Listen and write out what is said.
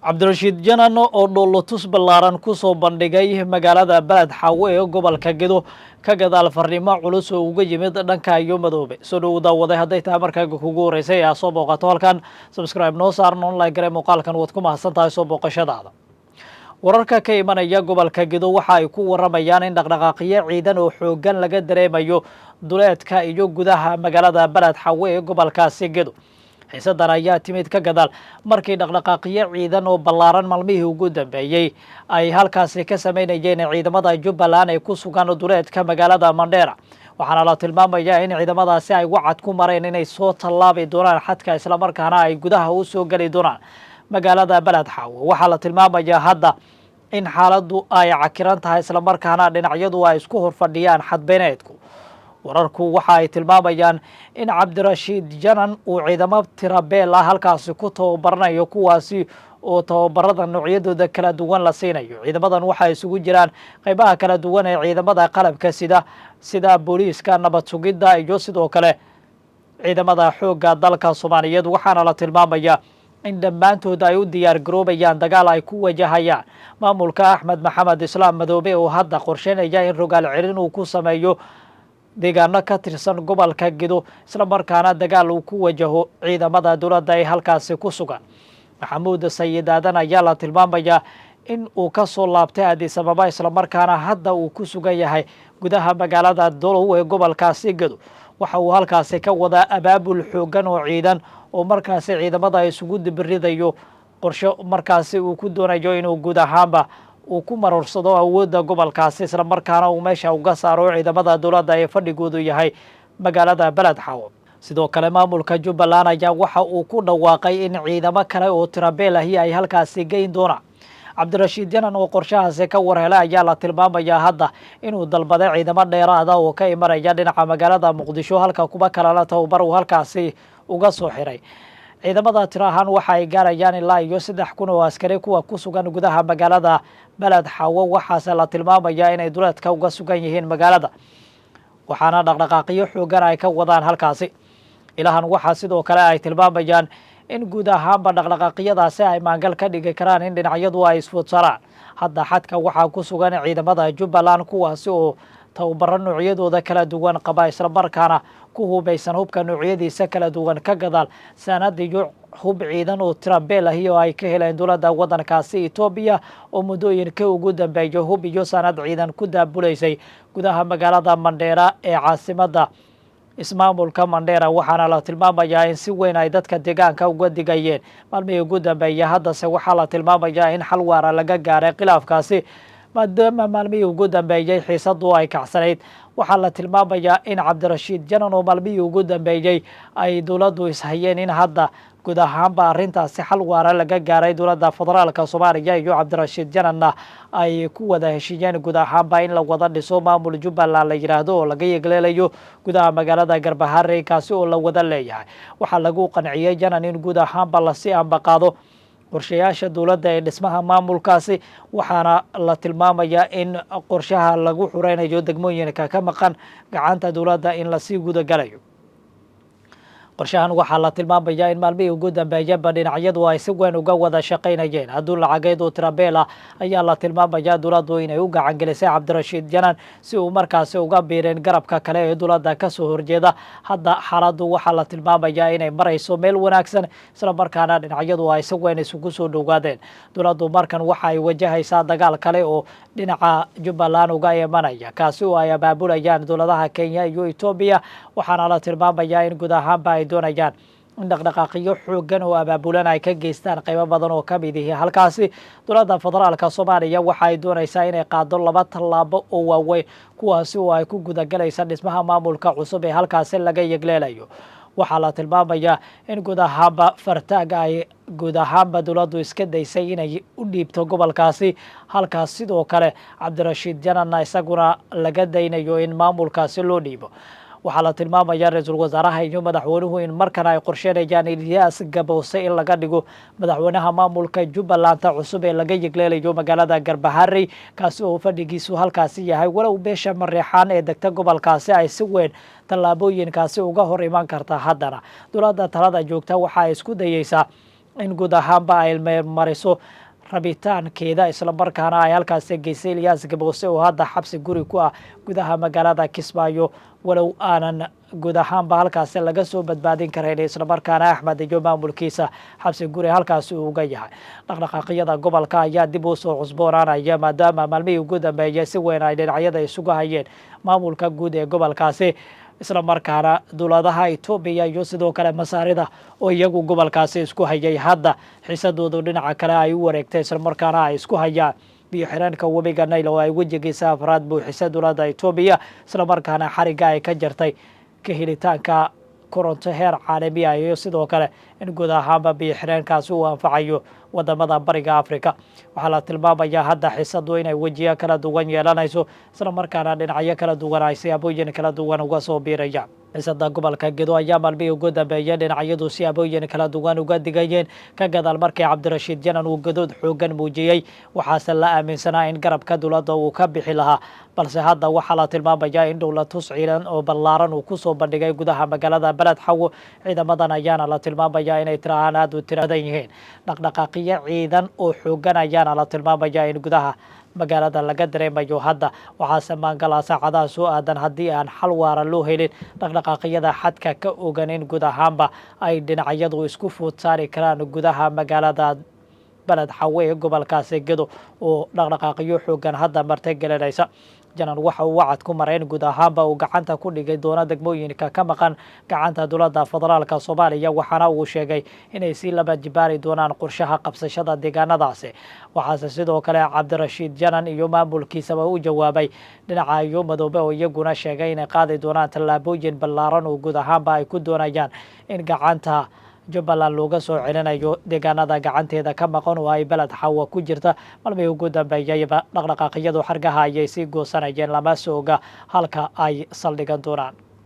cabdirashiid janan oo dhoolotus ballaaran ku soo bandhigay magaalada baled xaawo ee gobolka gedo ka gadaal farriimo culus oo uga yimid dhanka iyo madoobe soo dhow daawaday hadday tahay markaaga kugu horeysay ayaa soo booqato halkan subscribe noo saarno online gare muuqaalkan waad ku mahadsan tahay soo booqashadaada wararka ka imanaya gobolka gedo waxa ay ku waramayaan in dhaqdhaqaaqiyo ciidan oo xoogan laga dareemayo duleedka iyo gudaha magaalada baled xaawo ee gobolkaasi gedo xiisadan ayaa timid ka gadaal markii dhaqdhaqaaqiyo ciidan oo ballaaran maalmihii ugu dambeeyey ay halkaasi ka samaynayeen ciidamada Jubbaland ee ku sugan duleedka magaalada Mandera waxaana la tilmaamayaa in ciidamadaasi ay wacad ku mareen inay soo tallaabi doonaan xadka isla markaana ay gudaha u soo gali doonaan magaalada Baled Xaawo waxaa la tilmaamayaa hadda in xaaladdu ay cakiran tahay isla markaana dhinacyadu ay isku horfadhiyaan xadbeeneedku wararku waxa ay tilmaamayaan in cabdirashiid janan uu ciidamo tirabeel ah halkaasi ku tababaranayo kuwaasi oo tababarada noocyadooda kala duwan la siinayo ciidamadan waxay isugu jiraan qaybaha kala duwan ee ciidamada qalabka sida booliiska nabad sugidda iyo sidoo kale ciidamada xoogga dalka Soomaaliyeed waxaana la tilmaamayaa in dhammaantood ay u diyaar garoobayaan dagaal ay ku wajahayaan maamulka Axmed Maxamed Islaam Madoobe oo hadda qorsheynaya in rogaal celin uu ku sameeyo deegaano ka tirsan gobolka Gedo isla markaana dagaal uu ku wajaho ciidamada dowladda ee halkaasi ku sugan maxamuud sayid aadan ayaa la tilmaamayaa in uu ka soo laabtay Addis Ababa isla markaana hadda uu ku sugan yahay gudaha magaalada Dolow ee gobolkaasi Gedo waxa uu halkaasi ka wadaa abaabul xoogan oo ciidan oo markaasi ciidamada isugu dibiridayo qorshe markaasi uu ku doonayo inuu guud ahaanba uu ku marorsado awoodda gobolkaasi isla markaana uu meesha uga saaro ciidamada dowladda ee fadhigoodu yahay magaalada Baled Xaawo sidoo kale maamulka Jubbaland ayaa waxa uu ku dhawaaqay in ciidamo kale oo tirabeel ahi ay halkaasi geyn doonaan cabdirashiid janan oo qorshahaasi ka warhelay ayaa la tilmaamayaa hadda inuu dalbaday ciidamo dheeraad ah oo ka imanaya dhinaca magaalada Muqdisho halka kuba kalena tababar uu halkaasi uga soo xiray ciidamada tirahan waxa ay gaarayaan ilaa iyo 3,000 oo askari kuwa ku sugan gudaha magaalada Baled Xaawo waxaase la tilmaamayaa inay duleedka uga sugan yihiin magaalada waxaana dhaqdhaqaaqiyo xoogan ay ka wadaan halkaasi ilahan waxa sidoo kale ay tilmaamayaan in guud ahaanba dhaqdhaqaaqyadaasi ay maangal ka dhigi karaan in dhinacyadu ay isfudsaraan hadda xadka waxaa ku sugan ciidamada Jubbaland kuwaasi oo tababaro noocyadooda kala duwan qaba isla markaana ku hubaysan hubka noocyadiisa kala duwan ka gadaal sanad iyo hub ciidan oo tirabeel ahi oo ay ka heleen dowladda waddankaasi Itoobiya oo muddooyinka ugu dambeeyay hub iyo sanad ciidan ku daabuleysay gudaha magaalada Mandera ee caasimadda ismaamulka Mandera waxaana la tilmaamayaa in si weyn ay dadka deegaanka uga digayeen maalmihii ugu dambeeyay haddase waxaa la tilmaamayaa in xal waara laga gaaray khilaafkaasi maadaama maalmihii ugu dambeeyay xiisadu ay kacsanayd waxaa la tilmaamayaa in cabdirashiid janan oo maalmihii ugu dambeeyay ay dowladdu ishayeen in hadda guud ahaanba arrintaasi xal waara laga gaaray dowladda federaalka Soomaaliya iyo cabdirashiid jananna ay ku wada heshiiyeen guud ahaanba in la wada dhiso maamul Jubbaland la yiraahdo oo laga yeegleelayo gudaha magaalada Garbaharey kaasi oo la wada leeyahay waxaa lagu qanciyay janan in guud ahaanba la si ambaqaado qorshayaasha dowladda ee dhismaha maamulkaasi waxaana la tilmaamayaa in qorshaha lagu xureynayo degmooyinka ka maqan gacanta dowladda in la sii guda galayo qorshahan waxaa la tilmaamayaa in maalmihii ugu dambeeyaba dhinacyadu ay si weyn uga wada shaqaynayeen hadduu lacageed oo tirabeel ah ayaa la tilmaamayaa dowladdu inay u gacan gelisay cabdirashiid janan si uu markaasi uga biireen garabka kale ee dowladda ka soo horjeeda hadda xaaladdu waxaa la tilmaamayaa inay marayso meel wanaagsan isla markaana dhinacyadu ay si weyn isugu soo dhowaadeen dowladdu markan waxa ay wajahaysaa dagaal kale oo dhinaca Jubbaland uga imanaya kaasi oo ay abaabulayaan dowladaha Kenya iyo Itoobiya waxaana la tilmaamayaa in guud ahaanba ay doonayaan in dhaqdhaqaaqiyo xoogan oo abaabulan ay ka geystaan qaybo badan oo ka mid ah halkaasi dowladda federaalka Soomaaliya waxa ay doonaysaa inay qaado 2 tallaabo oo waaweyn kuwaasi oo ay ku gudagalaysa dhismaha maamulka cusub ee halkaasi laga yeegleelayo waxaa la tilmaamayaa in guud ahaanba fartaaga ay guud ahaanba dowladdu iska daysay inay u dhiibto gobolkaasi halkaas sidoo kale cabdirashiid jananna isaguna laga daynayo in maamulkaasi loo dhiibo waxaa la tilmaamayaa ra'iisul wasaaraha iyo madaxweynuhu in markan ay qorsheynayaan Ilyas Gaboose in laga dhigo madaxweynaha maamulka Jubbaland cusub ee laga yeegleelayo magaalada Garbaharey kaasi oo fadhigiisu halkaasi yahay walow beesha Mareexaan ee degta gobolkaasi ay si weyn tallaabooyinkaasi uga hor iman karta haddana dowladda talada joogta waxa ay isku dayaysaa in guud ahaanba ay mariso rabitaankeeda islamarkaana ay halkaasi geysay Ilyas Gaboose oo hadda xabsi guri ku ah gudaha magaalada Kismaayo walow aanan guud ahaanba halkaasi laga soo badbaadin karin islamarkaana Axmed iyo maamulkiisa xabsi guri halkaasi uu uga yahay dhaqdhaqaaqyada gobolka ayaa dib u soo cusboonaanaya maadaama maalmihii ugu dambeeyay si weyn ay dhinacyada isugu hayeen maamulka guud ee gobolkaasi isla markaana dowladaha Itoobiya iyo sidoo kale Masaarida oo iyagu gobolkaasi isku hayay hadda xiisadoodu dhinaca kale ay u wareegtay isla markaana ay isku hayaan biyo xireenka webiga Nile oo ay wajigiisa afraad buuxisay dowladda Itoobiya isla markaana xariga ay ka jartay ka helitaanka koronto heer caalami ah iyo sidoo kale in guud ahaanba biyo xireenkaasi uu anfacayo wadamada bariga Afrika waxaa la tilmaamayaa hadda xiisadu inay wajiyo kala duwan yeelanayso isla markaana dhinacyo kala duwan ay siyaabooyin kala duwan uga soo biirayaan xiisada gobolka Gedo ayaa maalmihii ugu dambeeyay dhinacyadu siyaabooyin kala duwan uga digayeen ka gadaal markii Cabdirashiid Janan uu gadood xoogan muujiyay waxaase la aaminsanaa in garabka dowladda uu ka bixi lahaa balse hadda waxaa la tilmaamayaa in dowlatus ciidan oo ballaaran uu ku soo bandhigay gudaha magaalada Balad Xawo ciidamadan ayaana la tilmaamayaa inay tiraahaan aad u tiradan yihiin dhaqdhaqaaqiyo ciidan oo xoogan ayaana la tilmaamayaa in gudaha magaalada laga dareemayo hadda waxaase maangala saacadaha soo aadan haddii aan xal waara loo helin dhaqdhaqaaqyada xadka ka ogan in guud ahaanba ay dhinacyadu isku fuud saari karaan gudaha magaalada Balad Xawo ee gobolkaasi Gedo oo dhaqdhaqaaqyo xoogan hadda martigelinaysa Janan waxa uu wacad ku maray in guud ahaanba uu gacanta ku dhigay doona degmooyinka ka maqan gacanta dowladda federaalka Soomaaliya waxaana uu sheegay inay si laba jibaari doonaan qorshaha qabsashada deegaanadaasi waxaase sidoo kale Cabdirashiid Janan iyo maamulkiisaba u jawaabay dhinaca Madoobe oo iyaguna sheegay inay qaadi doonaan tallaabooyin ballaaran oo guud ahaanba ay ku doonayaan in gacanta Jubbaland looga soo celinayo deegaanada gacanteeda ka maqan oo ay Balad Xawo ku jirta maalmihii ugu dambeeyayba dhaqdhaqaaqyadu xargaha ayay sii goosanayeen lama sooga halka ay saldhigan doonaan